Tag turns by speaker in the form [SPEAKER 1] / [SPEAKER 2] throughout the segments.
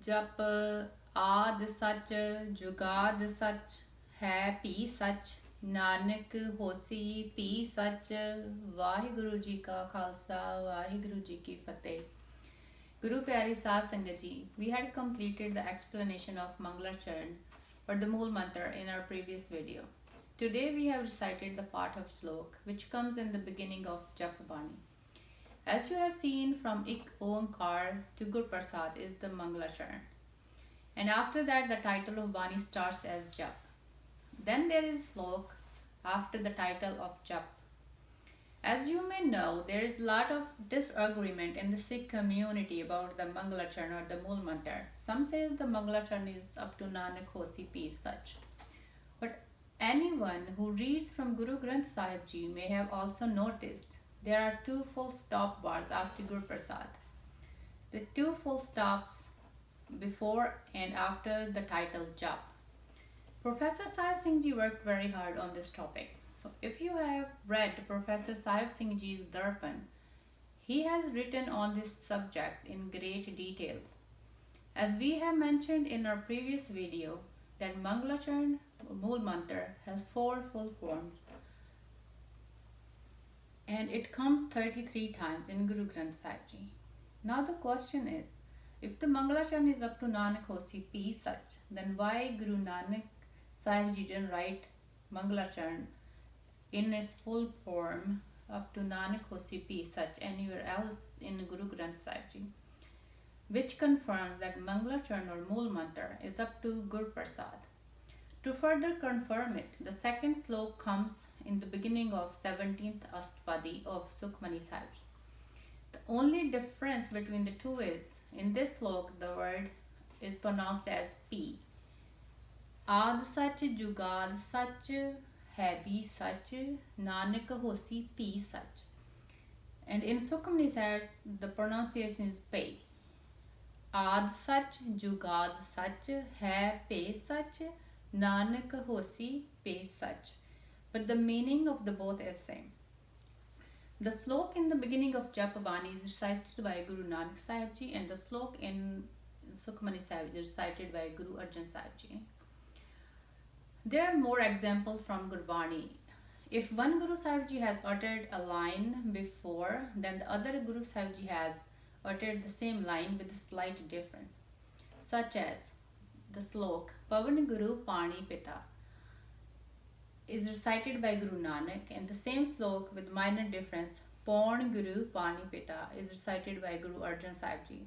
[SPEAKER 1] जप आद सच जुगाद सच है पी सच नानक होसी पी सच वाहिगुरु जी का खालसा वाहिगुरु जी की फतेह Guru Pyari Saad Sangat Ji, we had completed the explanation of Mangalacharan or the Mool Mantra in our previous video. Today we have recited the part of SLOK which comes in the beginning of Jap Bani. As you have seen, from Ik Onkar to Gur Prasad is the Mangalacharan. And after that the title of Bani starts as Jap. Then there is SLOK after the title of Jap. As you may know, there is a lot of disagreement in the Sikh community about the Mangalacharan or the Mool Mantra. Some says the Mangalacharan is up to Nanak Hosi peace such. But anyone who reads from Guru Granth Sahib Ji may have also noticed there are two full stop bars after Guru Prasad. The two full stops before and after the title Jap. Professor Sahib Singh Ji worked very hard on this topic. So if you have read Professor Sahib Singh Ji's Darpan, he has written on this subject in great details. As we have mentioned in our previous video, that Mangalacharan Mool Mantra has 4 full forms and it comes 33 times in Guru Granth Sahib Ji. Now the question is, if the Mangalacharan is up to Nanak Hosi peace such, then why Guru Nanak Sahib Ji didn't write Mangalacharan in its full form up to Nanak Hosi peace such anywhere else in Guru Granth Sahib Ji, which confirms that Mangalacharan or Mool Mantra is up to Gur Prasad. To further confirm it, the second slok comes in the beginning of 17th Astpadi of Sukhmani Sahib Ji. The only difference between the two is, in this slok the word is pronounced as P. Aad Sach Jugad Sach है भी सच नानक होसी P such. And in Sukhmani Sahib the pronunciation is pe. आद सच जुगाद सच है पे सच नानक होसी पे सच. But the meaning of the both is same. The slok in the beginning of Jap Bani is recited by Guru Nanak Sahib Ji, and the slok in Sukhmani Sahib is recited by Guru Arjan Sahib Ji. There are more examples from Gurbani. If one Guru Sahib Ji has uttered a line before, then the other Guru Sahib Ji has uttered the same line with a slight difference, such as the slok Pavan Guru Pani Pita is recited by Guru Nanak, and the same slok with minor difference Pawn Guru Pani Pita is recited by Guru Arjan Sahib Ji.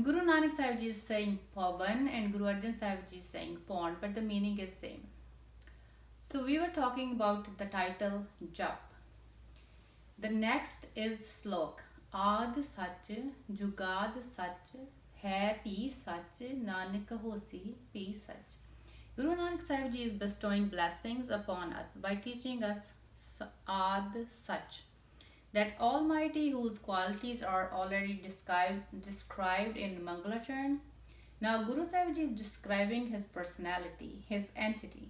[SPEAKER 1] Guru Nanak Sahib Ji is saying Pavan and Guru Arjan Sahib Ji is saying Pawn, but the meaning is same. So we were talking about the title Jap. The next is slok Aad Sach Jugad Sach Hai Pi Sach Nanak Hosi Pi Sach. Guru Nanak Sahib Ji is bestowing blessings upon us by teaching us Aad Sach, that Almighty whose qualities are already described in Mangalacharan. Now Guru Sahib Ji is describing his personality, his entity.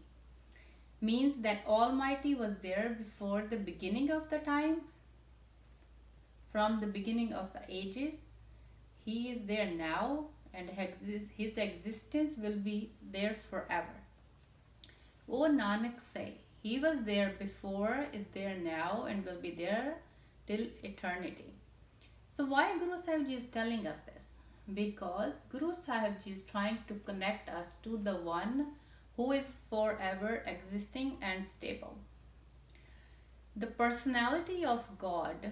[SPEAKER 1] Means that Almighty was there before the beginning of the time, from the beginning of the ages. He is there now, and his existence will be there forever. O Nanak say, he was there before, is there now, and will be there till eternity. So why Guru Sahib Ji is telling us this? Because Guru Sahib Ji is trying to connect us to the one who is forever existing and stable. The personality of God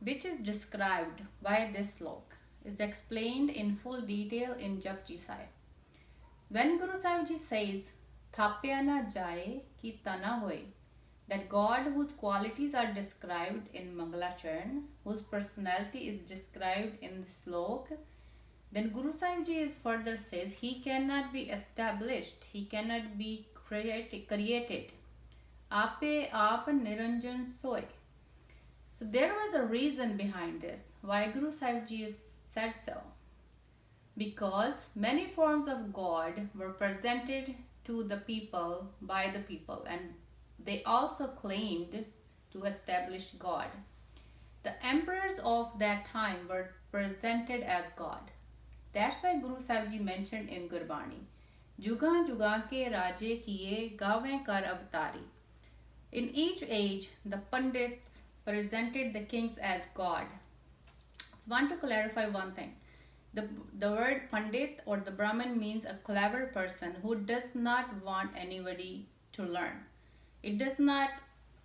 [SPEAKER 1] which is described by this slok is explained in full detail in Japji Sahib. When Guru Sahib Ji says Thapya na jaye ki tana hoye, that God whose qualities are described in Mangalacharan, whose personality is described in the slok, then Guru Sahib Ji is further says he cannot be established, he cannot be created. Ape aap niranjan soy. So there was a reason behind this, why Guru Sahib Ji said so. Because many forms of God were presented to the people by the people, and they also claimed to establish God. The emperors of that time were presented as God. That's why Guru Sahib Ji mentioned in Gurbani, Jugan Jugan ke Raje kiye gawe kar avatari. In each age, the Pandits presented the kings as God. I want to clarify one thing. The word Pandit or the Brahmin means a clever person who does not want anybody to learn. It does not,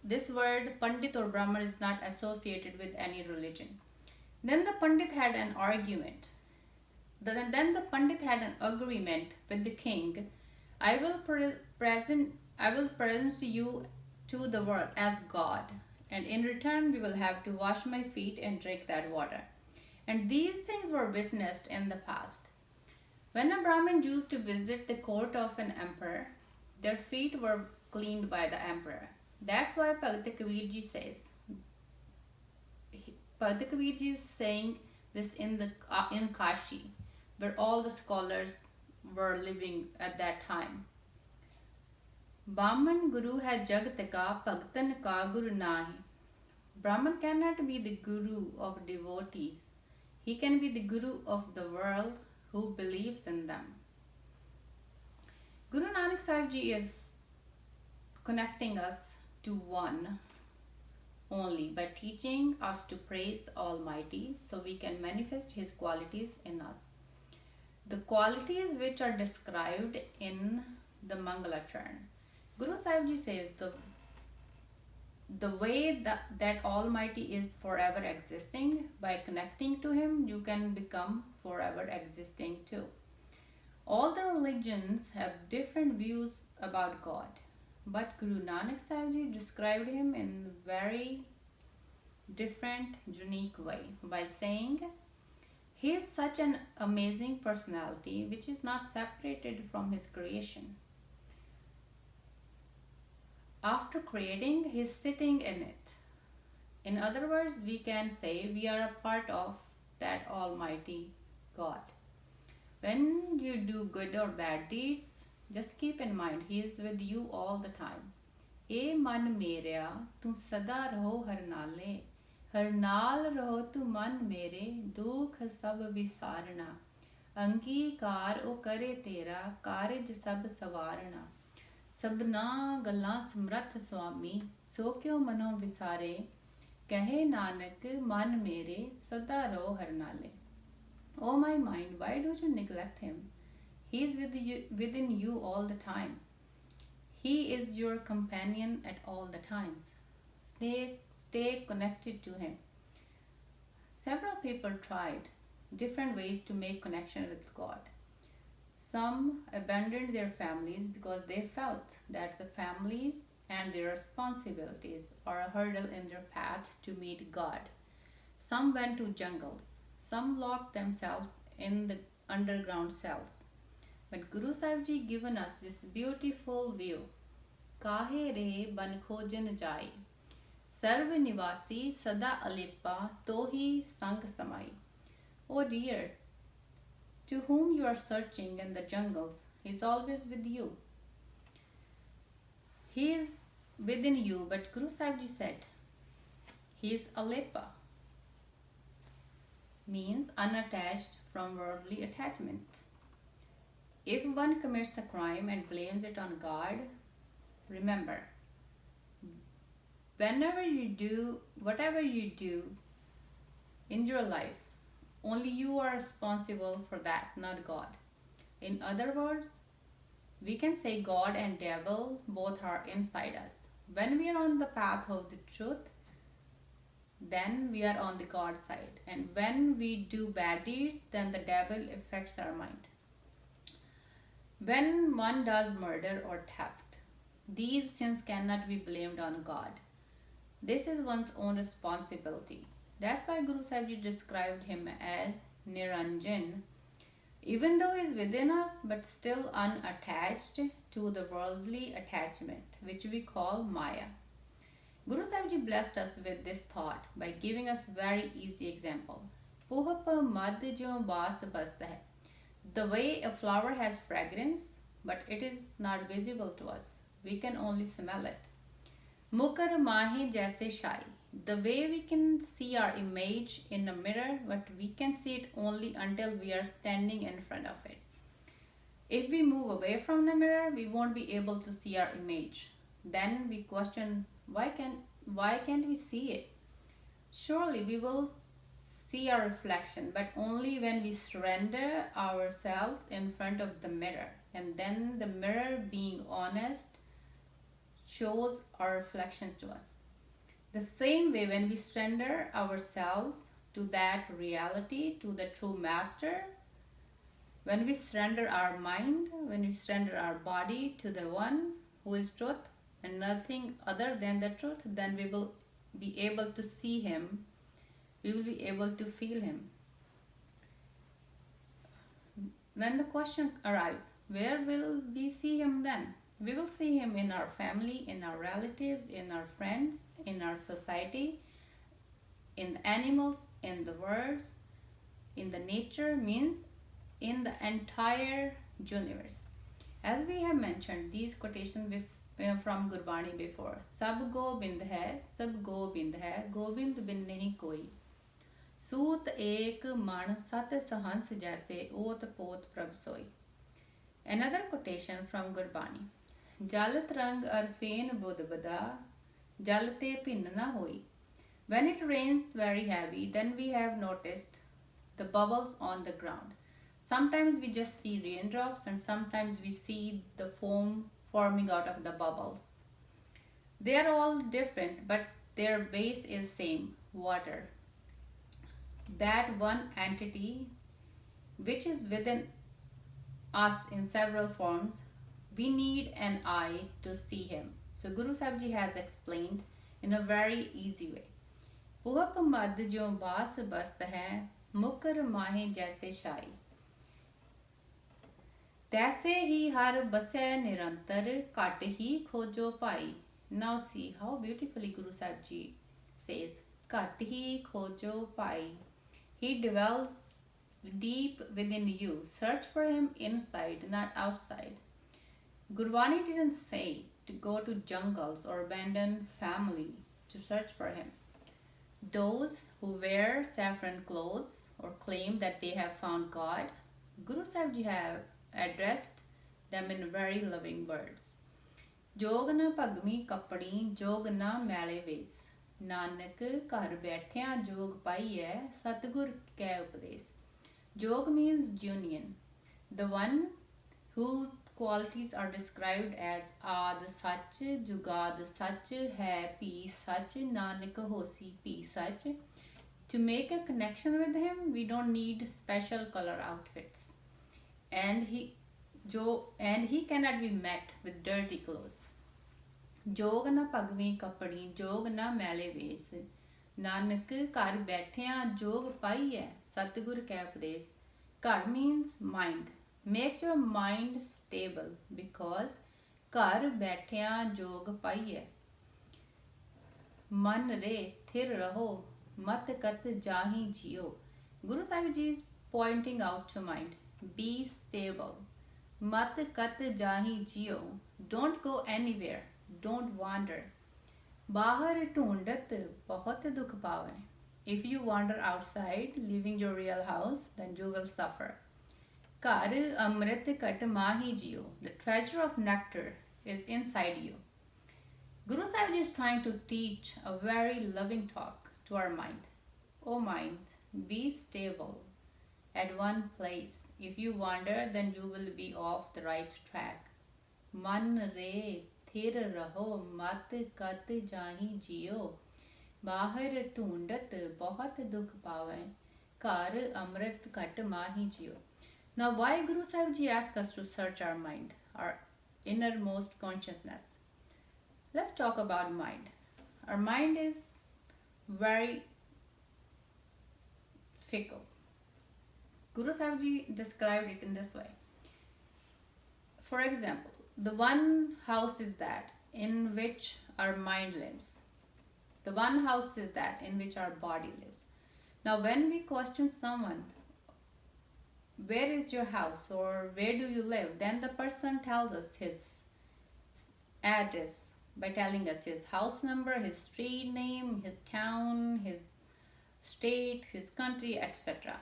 [SPEAKER 1] this word Pandit or Brahmin is not associated with any religion. Then the Pandit had an argument. Then the Pandit had an agreement with the king. I will present you to the world as God, and in return we will have to wash my feet and drink that water. And these things were witnessed in the past. When a Brahmin used to visit the court of an emperor, their feet were cleaned by the emperor. That's why Bhai Kabir Ji says, Bhai Kabir Ji is saying this in Kashi, where all the scholars were living at that time. Brahman Guru hai jagat ka bhagtan ka guru nahi. Brahman cannot be the guru of devotees. He can be the guru of the world who believes in them. Guru Nanak Sahib Ji is connecting us to one only by teaching us to praise the Almighty so we can manifest His qualities in us. The qualities which are described in the Mangalacharan. Guru Sahib Ji says the way that Almighty is forever existing, by connecting to Him, you can become forever existing too. All the religions have different views about God, but Guru Nanak Sahib Ji described Him in very different, unique way by saying, He is such an amazing personality which is not separated from His creation. After creating, He is sitting in it. In other words, we can say we are a part of that Almighty God. When you do good or bad deeds, just keep in mind He is with you all the time. E man meria, tu sada raho har nale. Har naal raho tu man mere, dukh sab visarna. Angikar o kare tera, karij sab savarna. सबना गल्लां समरथ स्वामी सो क्यों मनो विसारे कहे नानक मन मेरे सदा रो हर नाले. Oh my mind, why do you neglect Him? He is within you all the time. He is your companion at all the times. Stay connected to Him. Several people tried different ways to make connection with God. Some abandoned their families because they felt that the families and their responsibilities are a hurdle in their path to meet God. Some went to jungles. Some locked themselves in the underground cells. But Guru Sahib Ji given us this beautiful view. Kahe re ban khojan jai. Sarv nivasi sada alipa tohi sang samai. Oh dear, to whom you are searching in the jungles, He is always with you. He is within you, but Guru Sahib Ji said, He is alepa, means unattached from worldly attachment. If one commits a crime and blames it on God, remember, whatever you do in your life, only you are responsible for that, not God. In other words, we can say God and devil both are inside us. When we are on the path of the truth, then we are on the God side. And when we do bad deeds, then the devil affects our mind. When one does murder or theft, these sins cannot be blamed on God. This is one's own responsibility. That's why Guru Sahib Ji described Him as Niranjan, even though He is within us, but still unattached to the worldly attachment, which we call Maya. Guru Sahib Ji blessed us with this thought by giving us very easy example. Puhap mad jo baas basta hai. The way a flower has fragrance, but it is not visible to us. We can only smell it. Mukar mahi jaise shai. The way we can see our image in a mirror, but we can see it only until we are standing in front of it. If we move away from the mirror, we won't be able to see our image. Then we question, why can't we see it? Surely we will see our reflection, but only when we surrender ourselves in front of the mirror. And then the mirror, being honest, shows our reflections to us. The same way, when we surrender ourselves to that reality, to the true master, when we surrender our mind, when we surrender our body to the one who is truth and nothing other than the truth, then we will be able to see him, we will be able to feel him. Then the question arrives, where will we see him then? We will see him in our family, in our relatives, in our friends, in our society, in the animals, in the birds, in the nature, means in the entire universe. As we have mentioned, these quotations from Gurbani before. Sab gobind hai, sab gobind hai, gobind bin nahi koi. सूत एक मन सत सहंस जैसे ओत पोत प्रभ सोई. Another quotation from Gurbani. जल तरंग अरफेन बुध बदा, जल ते भिन्न ना होई. When it rains very heavy, then we have noticed the bubbles on the ground. Sometimes we just see raindrops and sometimes we see the foam forming out of the bubbles. They are all different, but their base is same, water. That one entity which is within us in several forms, we need an eye to see him. So Guru Sahib Ji has explained in a very easy way. Puhap mad jo baas bast hai, mukar mahe jaise shai. तैसे ही हर बसै निरंतर घट ही खोजो भाई. Now see how beautifully Guru Sahib Ji says, घट ही खोजो भाई. He dwells deep within you. Search for him inside, not outside. Gurbani didn't say to go to jungles or abandon family to search for him. Those who wear saffron clothes or claim that they have found God, Guru Sahib Ji have addressed them in very loving words. Jog na pagmi kapadi, jog na male ves. Nanak ਘਰ ਬੈਠਿਆਂ jog ਪਾਈਐ Satgur ਕੈ ਉਪਦੇਸ. Jog means union, the one whose qualities are described as Aad Sach, Jugad Sach, Hai Pi Sach, Nanak Hosi Pi Sach. To make a connection with him, we don't need special color outfits, and he cannot be met with dirty clothes. जोग ना पगवी कपड़ी, जोग ना मैले वेस. नानक घर बैठिया जोग पाई है सतगुर कै उपदेश. घर means mind. Make your mind stable because घर बैठिया जोग पाई है. मन रे थिर रहो, मत कत जाही जियो. Guru Sahib Ji is pointing out to mind. Be stable. Mat kat jahi jiyo. Don't go anywhere. Don't wander. Bahar ढूंढत बहुत दुख पावे. If you wander outside, leaving your real house, then you will suffer. Kar amrit kat mahi jiyo. The treasure of nectar is inside you. Guru Sahib is trying to teach a very loving talk to our mind. Oh mind, be stable at one place. If you wander, then you will be off the right track. Man re थिर रहो, मत कत जाही जियो. बाहर ढूंढत बहुत दुख पावे, घर अमृत घट माही जियो. Now why Guru Sahib Ji asked us to search our mind, our innermost consciousness? Let's talk about mind. Our mind is very fickle. Guru Sahib Ji described it in this way. For example, the one house is that in which our mind lives. The one house is that in which our body lives. Now when we question someone, where is your house or where do you live, then the person tells us his address, by telling us his house number, his street name, his town, his state, his country, etc.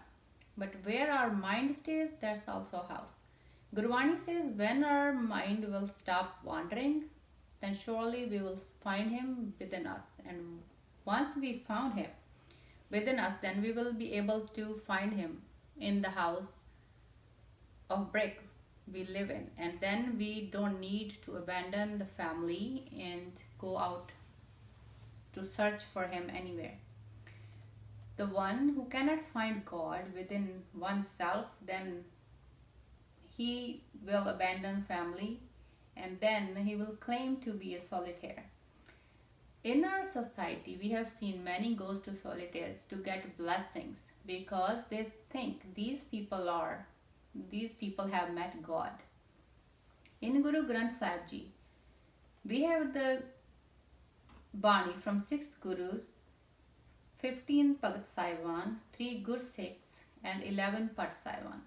[SPEAKER 1] But where our mind stays, that's also a house. Gurbani says, when our mind will stop wandering, then surely we will find him within us. And once we found him within us, then we will be able to find him in the house of brick we live in. And then we don't need to abandon the family and go out to search for him anywhere. The one who cannot find God within oneself, then he will abandon family and then he will claim to be a solitaire. In our society, we have seen many goes to solitaires to get blessings because they think these people have met God. In Guru Granth Sahib Ji, we have the Bani from 6 Gurus, 15 Bhagat Saiwan, 3 Gur Sikhs, and 11 Pat Saiwan.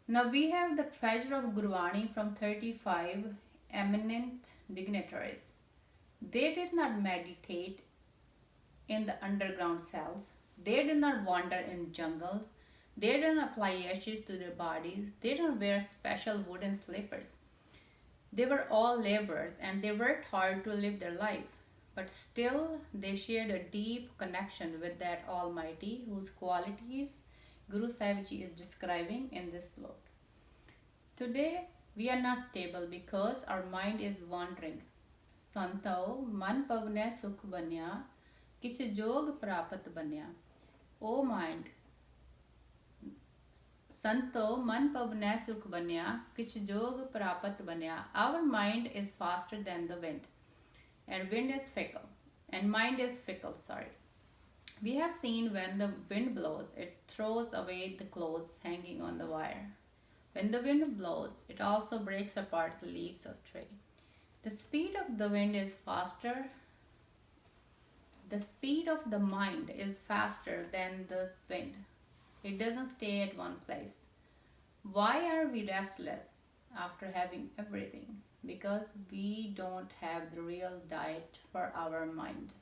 [SPEAKER 1] Now we have the treasure of Gurbani from 35 eminent dignitaries. They did not meditate in the underground cells. They did not wander in jungles. They did not apply ashes to their bodies. They did not wear special wooden slippers. They were all laborers and they worked hard to live their life. But still, they shared a deep connection with that Almighty whose qualities Guru Sahib Ji is describing in this slok. Today, we are not stable because our mind is wandering. Santao man pavne sukh banya, kich jog prapat banya. O mind, Santo man pavne sukh banya, kich jog prapat banya. Our mind is faster than the wind, and wind is fickle, and mind is fickle, sorry. We have seen when the wind blows, it throws away the clothes hanging on the wire. When the wind blows, it also breaks apart the leaves of tree. The speed of the wind is faster. The speed of the mind is faster than the wind. It doesn't stay at one place. Why are we restless after having everything? Because we don't have the real diet for our mind.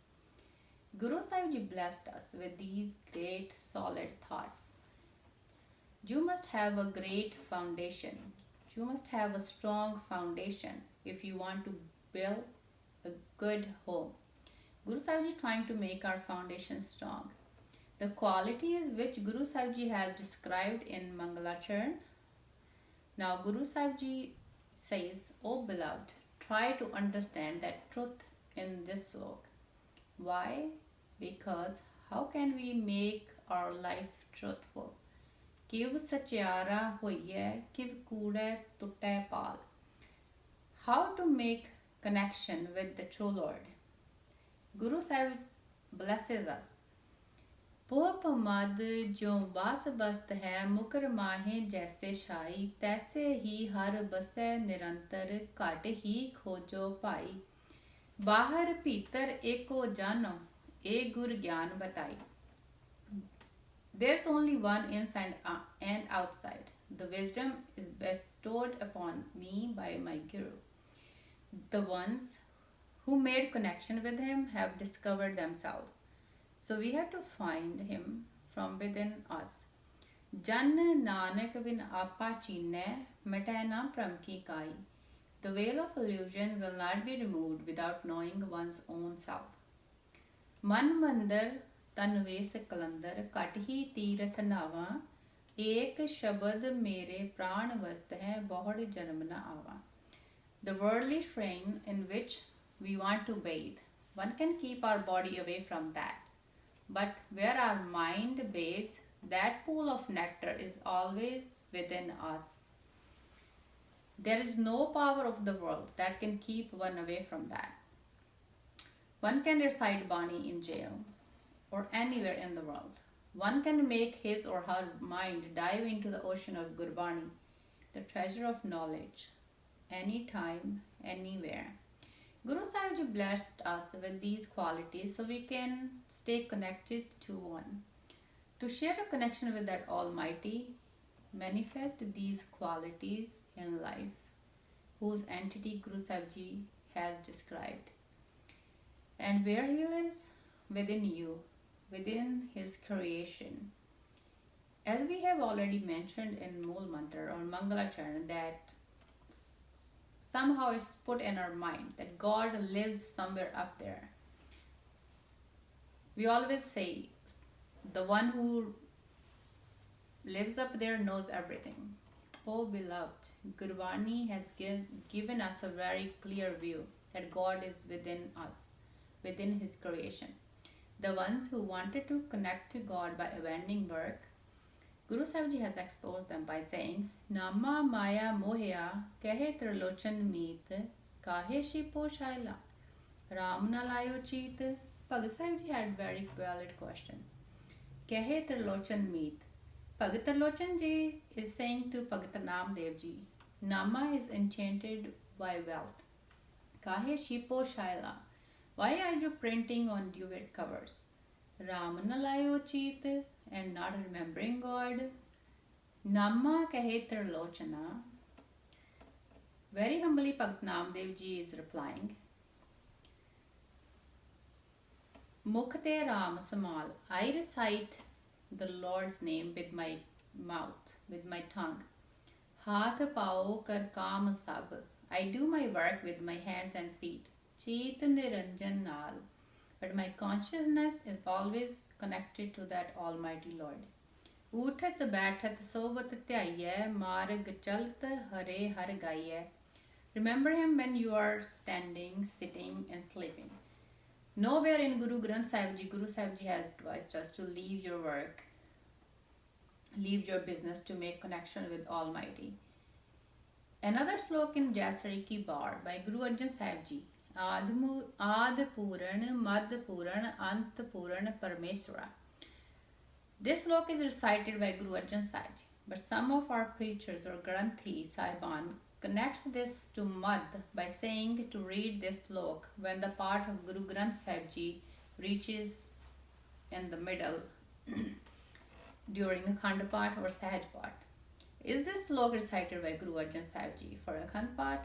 [SPEAKER 1] Guru Sahib Ji blessed us with these great solid thoughts. You must have a great foundation. You must have a strong foundation if you want to build a good home. Guru Sahib Ji trying to make our foundation strong. The qualities which Guru Sahib Ji has described in Mangalacharan. Now Guru Sahib Ji says, O beloved, try to understand that truth in this slok. Why? Because how can we make our life truthful? Kiv sachiara hoiye, kiv kude tutte pal. How to make connection with the true Lord? Guru Sahib blesses us. Poh pamad jo bas bast hai mukar mahe jaise shai taise hi har base nirantar kat hi khojo bhai. Bahar bhitar eko jano e gur gyan batai. There's only one inside and outside. The wisdom is bestowed upon me by my Guru. The ones who made connection with him have discovered themselves. So we have to find him from within us. Jan Nanak bin apa chine metana pram ki kai. The veil of illusion will not be removed without knowing one's own self. Man mandar tanves kalandar kathi tirath nava ek shabad mere pran vast hai bahud janam na ava. The worldly shrine in which we want to bathe, one can keep our body away from that. But where our mind bathes, that pool of nectar is always within us. There is no power of the world that can keep one away from that. One can recite Bani in jail or anywhere in the world. One can make his or her mind dive into the ocean of Gurbani, the treasure of knowledge, anytime, anywhere. Guru Sahib Ji blessed us with these qualities so we can stay connected to one. To share a connection with that Almighty, manifest these qualities in life, whose entity Guru Sahib Ji has described. And where he lives? Within you, within his creation. As we have already mentioned in Mool Mantra or Mangalacharna, that somehow it's put in our mind that God lives somewhere up there. We always say the one who lives up there knows everything. Oh beloved, Gurbani has given us a very clear view that God is within us, within his creation. The ones who wanted to connect to God by abandoning work, Guru Sahib Ji has exposed them by saying, Nama Maya Mohya Kahe Trilochan Meet Kahe Shipo Shaila Ram Nalayo Cheet. Bhai Sahib Ji had very valid question. Kahe Trilochan Meet. Bhagat Trilochan Ji is saying to Bhagat Namdev Ji, Nama is enchanted by wealth. Kahe Shipo Shaila. Why are you printing on duvet covers? Ram Nalayo Cheet and not remembering God. Nama Kahe Trilocana. Very humbly Bhagat Namdev Ji is replying, Mukhte Ram Samal. I recite the Lord's name with my mouth, with my tongue. Haath pao kar kaam sab. I do my work with my hands and feet. Cheet niranjan naal. But my consciousness is always connected to that Almighty Lord. Uthat baitat sobat tyaiye marg chalt hare har gaiye. Remember him when you are standing, sitting and sleeping. Nowhere in Guru Sahib Ji has advised us to leave your work, leave your business to make connection with Almighty. Another slok in Jaisari Ki Bar by Guru Arjan Sahib Ji. Ad Puran, Mad Puran, Ant Puran, Parmeswara. This slok is recited by Guru Arjan Sahib Ji, but some of our preachers or Granthi Sahiban connects this to Mad by saying to read this slok when the part of Guru Granth Sahib Ji reaches in the middle during Akhand Path or Sahaj Path. Is this slok recited by Guru Arjan Sahib Ji for Akhand Path?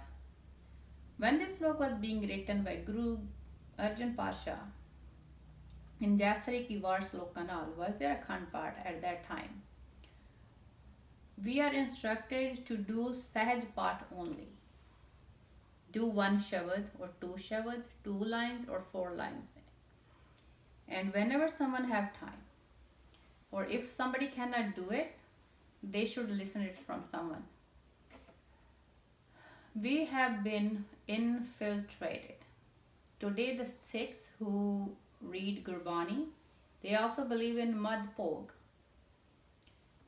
[SPEAKER 1] When this slok was being written by Guru Arjan Pasha in Jaisari Ki Var Slok Kanal, was there Akhand Path at that time? We are instructed to do Sahaj Path only. Do one Shabad or two Shabad, 2 lines or 4 lines. And whenever someone have time, or if somebody cannot do it, they should listen it from someone. We have been infiltrated. Today the Sikhs who read Gurbani, they also believe in Mad Pog.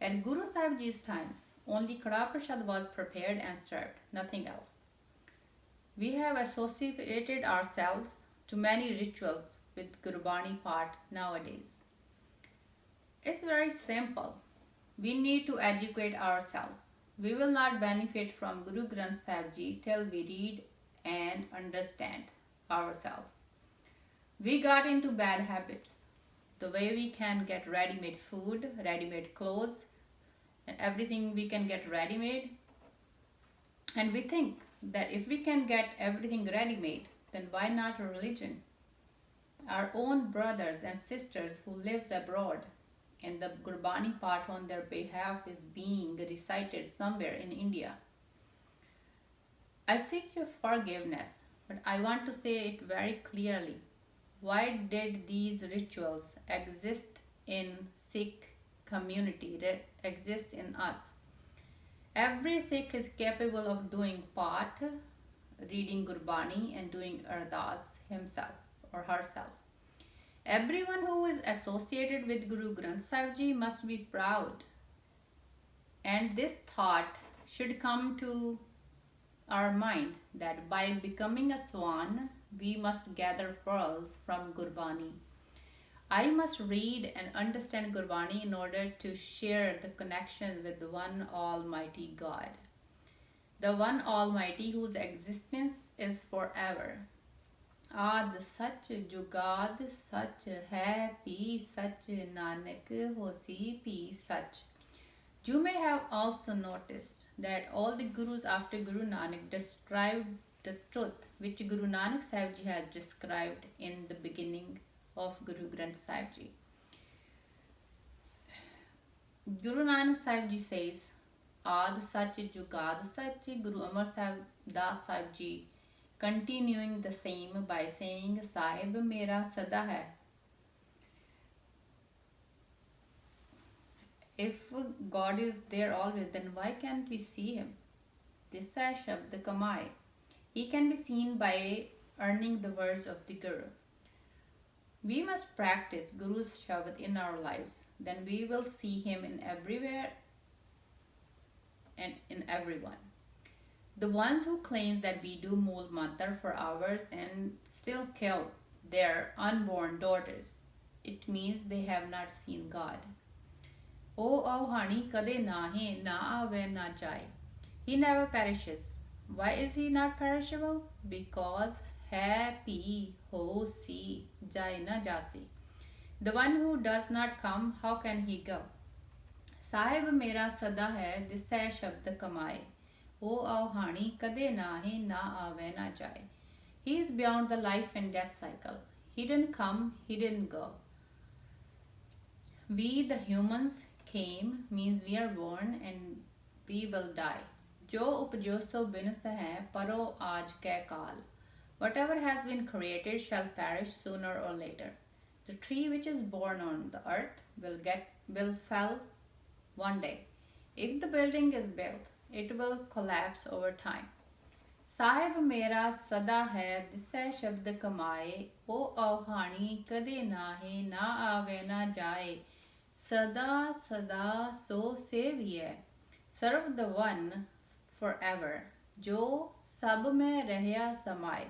[SPEAKER 1] At Guru Sahib Ji's times, only Kada Prasad was prepared and served, nothing else. We have associated ourselves to many rituals with Gurbani part nowadays. It's very simple. We need to educate ourselves. We will not benefit from Guru Granth Sahib Ji till we read and understand ourselves. We got into bad habits. The way we can get ready-made food, ready-made clothes, and everything we can get ready-made. And we think that if we can get everything ready-made, then why not a religion? Our own brothers and sisters who lives abroad, and the Gurbani part on their behalf is being recited somewhere in India. I seek your forgiveness, but I want to say it very clearly. Why did these rituals exist in Sikh community, that exists in us? Every Sikh is capable of doing Path, reading Gurbani and doing Ardas himself or herself. Everyone who is associated with Guru Granth Sahib Ji must be proud. And this thought should come to our mind that by becoming a swan, we must gather pearls from Gurbani. I must read and understand Gurbani in order to share the connection with the one Almighty God. The one Almighty whose existence is forever. Ad Sach Jugad Sach Hai Pi Sach Nanak Hosi Pi Sach. You may have also noticed that all the Gurus after Guru Nanak described the truth which Guru Nanak Sahib Ji has described in the beginning of Guru Granth Sahib Ji. Guru Nanak Sahib Ji says, Aad Sach Jugad Sach. Guru Amar Sahib Das Sahib Ji continuing the same by saying, Sahib Mera Sada Hai. If God is there always, then why can't we see Him? This hai Shabd Kamai. He can be seen by earning the words of the Guru. We must practice Guru's Shabd in our lives. Then we will see Him in everywhere and in everyone. The ones who claim that we do Mool Mantar for hours and still kill their unborn daughters, it means they have not seen God. O Auhani Kade Nahe Na Ave Na Jai. He never perishes. Why is He not perishable? Because Happy Ho Si Jai Na Jasi. The one who does not come, how can he go? Sahib Mera Sada Hai, this hai Shabd Kamai. O Auhani Kade Nahe Na Ave Na Jai. He is beyond the life and death cycle. He didn't come, He didn't go. We the humans came means we are born and we will die. Jo upjo so binas hai paro aaj ke kaal. Whatever has been created shall perish sooner or later. The tree which is born on the earth will fall one day. If the building is built, it will collapse over time. Sahib Mera Sada Hai, this hai Shabd Kamaye. O Auhani Kade Nahe Na Ave Na Jai. Sada Sada So Seviye. Serve the one forever. Jo Sab Mein Rahya Samai,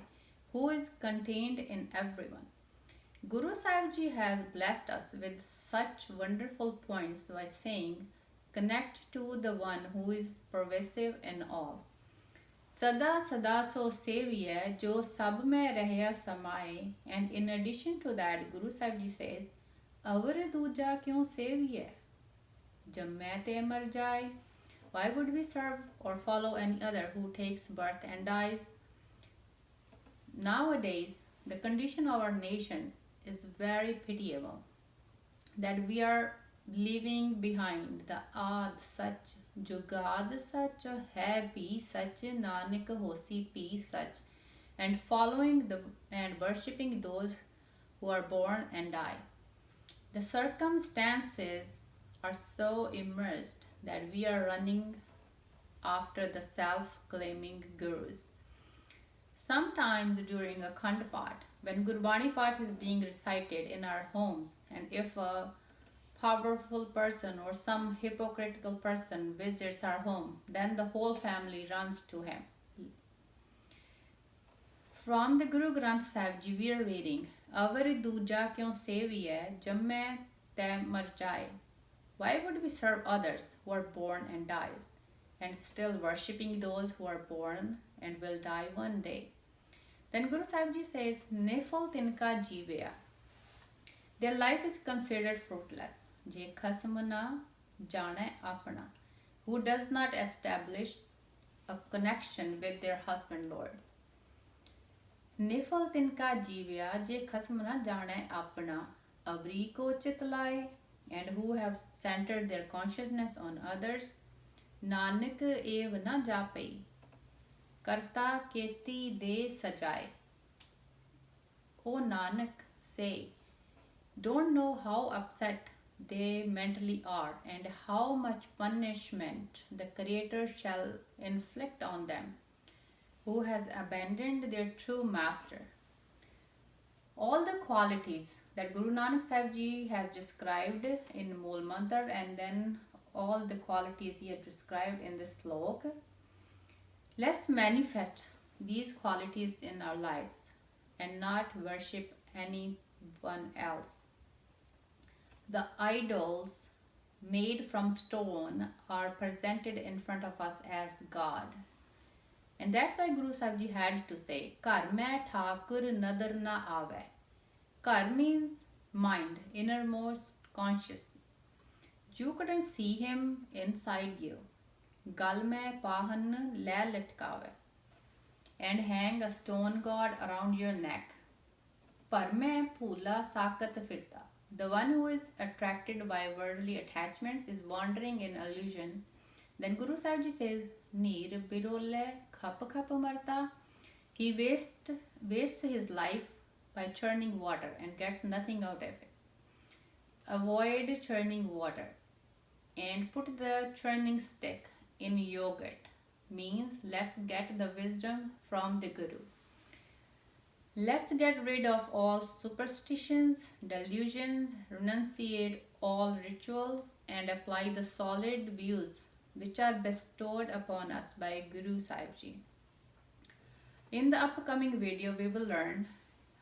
[SPEAKER 1] who is contained in everyone. Guru Sahib Ji has blessed us with such wonderful points by saying, connect to the one who is pervasive in all. Sada Sada So Seviye, Jo Sab Mein Rahya Samai. And in addition to that, Guru Sahib Ji says, Avar Duja Kyon Seviye? Jamme Te Mar Jai. Why would we serve or follow any other who takes birth and dies? Nowadays, the condition of our nation is very pitiable, that we are leaving behind the Aad Sach, Jugad Sach, Hai Bhi Sach, Nanak Hosi Pi Sach, and following and worshipping those who are born and die. The circumstances are so immersed that we are running after the self-claiming gurus. Sometimes during a Khand Path, when Gurbani Path is being recited in our homes, and if a powerful person or some hypocritical person visits our home, then the whole family runs to him. From the Guru Granth Sahib Ji we are reading, Avar Duja Kyon Seviye, Jamme Te Mar Jai. Why would we serve others who are born and dies, and still worshipping those who are born and will die one day? Then Guru Sahib Ji says, Nifal Tinka Jiveya. Their life is considered fruitless. Je khasm na jane apna. Who does not establish a connection with their husband Lord. Nifal Tinka Jiveya, je khasm na jane apna. Avri ko chitlai. And who have centered their consciousness on others. Nanak ev na japai. Karta keti de sajai. O Nanak, say, don't know how upset they mentally are and how much punishment the Creator shall inflict on them, who has abandoned their true master. All the qualities that Guru Nanak Sahib Ji has described in Mool Mantar, and then all the qualities he has described in the SLOK, let's manifest these qualities in our lives and not worship anyone else. The idols made from stone are presented in front of us as God. And that's why Guru Sahib Ji had to say, Kar mein Thakur nadar na aave. Kar means mind, innermost conscious. You couldn't see him inside you. Gal mein pahan le latkave. and hang a stone god around your neck. पर मैं भूला साकत फिरता. The one who is attracted by worldly attachments is wandering in illusion. Then Guru Sahib Ji says, Neer birole khap khap marta. He wastes his life by churning water and gets nothing out of it. Avoid churning water and put the churning stick in yogurt. Means let's get the wisdom from the Guru. Let's get rid of all superstitions, delusions, renunciate all rituals, and apply the solid views which are bestowed upon us by Guru Sahib Ji. In the upcoming video, we will learn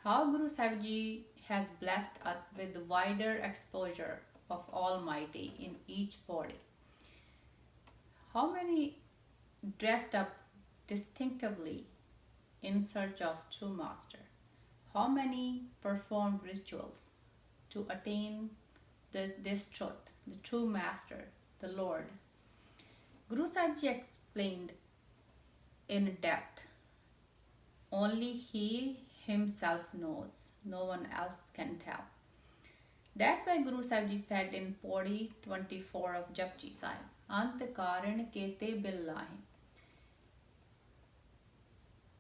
[SPEAKER 1] how Guru Sahib Ji has blessed us with wider exposure of Almighty in each body. How many dressed up distinctively in search of true master? How many performed rituals to attain this truth, the true master, the Lord? Guru Sahib Ji explained in depth. Only he himself knows. No one else can tell. That's why Guru Sahib Ji said in Pauri 24 of Japji Sahib, Ant Karan Kete Billahi.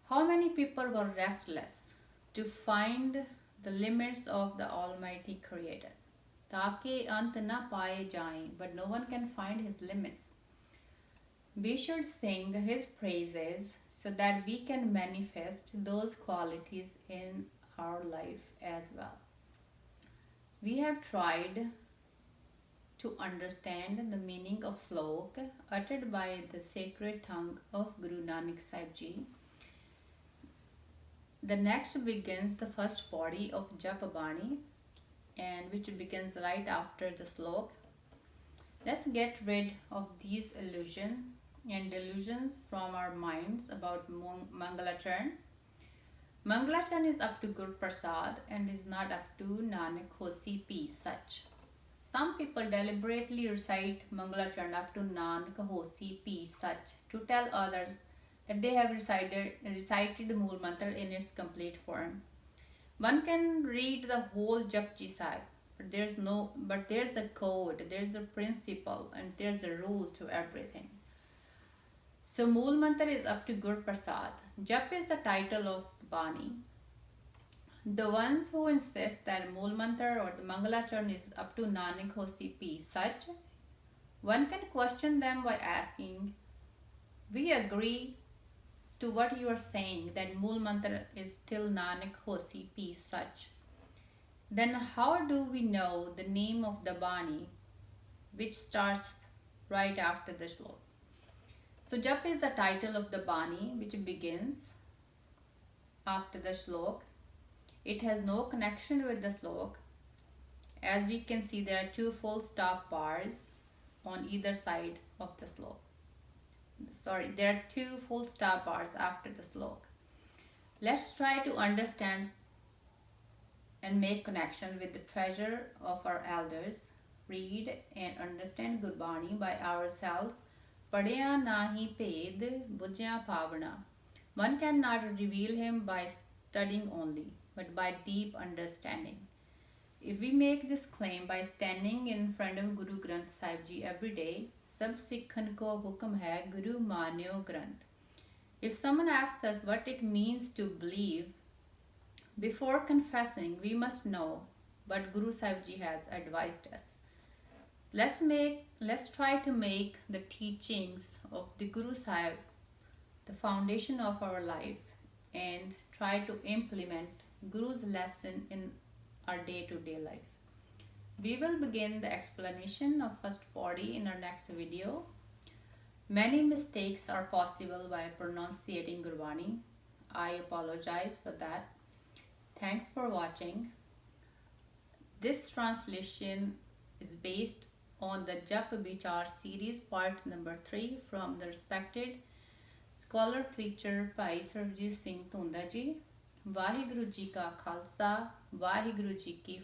[SPEAKER 1] How many people were restless to find the limits of the Almighty Creator? Taake ant na paaye jaएं, but no one can find his limits. We should sing his praises so that we can manifest those qualities in our life as well. We have tried to understand the meaning of SLOK uttered by the sacred tongue of Guru Nanak Sahib Ji. The next begins the first body of Jap Bani, and which begins right after the SLOK. Let's get rid of these illusions and delusions from our minds about Mangalacharn. Mangalacharn is up to Guru Prasad and is not up to Nanak Hosi Pi Sach. Some people deliberately recite Mangalacharn up to Nanak Hosi Pi Sach to tell others that they have recited the Mool Mantra in its complete form. One can read the whole Japji Sahib, but there's a code, there's a principle, and there's a rule to everything. So Mool Mantra is up to Guru Prasad. Jap is the title of Bani. The ones who insist that Mool Mantra or the Mangalacharn is up to Nanak Hosi Pi Sach, one can question them by asking, we agree to what you are saying, that Mool Mantra is still Nanak Hosi Pi Sach. Then how do we know the name of the Bani which starts right after the SLOK? So Jap is the title of the Bani which begins after the SLOK. It has no connection with the SLOK. As we can see, there are two full stop bars on either side of the SLOK. There are two full stop bars after the SLOK. Let's try to understand and make connection with the treasure of our elders. Read and understand Gurbani by ourselves. Padya nahi ped bujya pavana. One cannot reveal him by studying only, but by deep understanding. If we make this claim by standing in front of Guru Granth Sahib Ji every day, Sab Sikhan ko hukam hai Guru Manyo Granth. If someone asks us what it means to believe, before confessing, we must know what Guru Sahib Ji has advised us. Let's try to make the teachings of the Guru Sahib the foundation of our life and try to implement Guru's lesson in our day-to-day life. We will begin the explanation of first body in our next video. Many mistakes are possible by pronunciating Gurbani. I apologize for that. Thanks for watching. This translation is based on the Jap Vichar series part number 3 from the respected scholar preacher Bhai Sarbjit Singh Dhunda ji. Vaheguru ji ka Khalsa, Vaheguru ji ki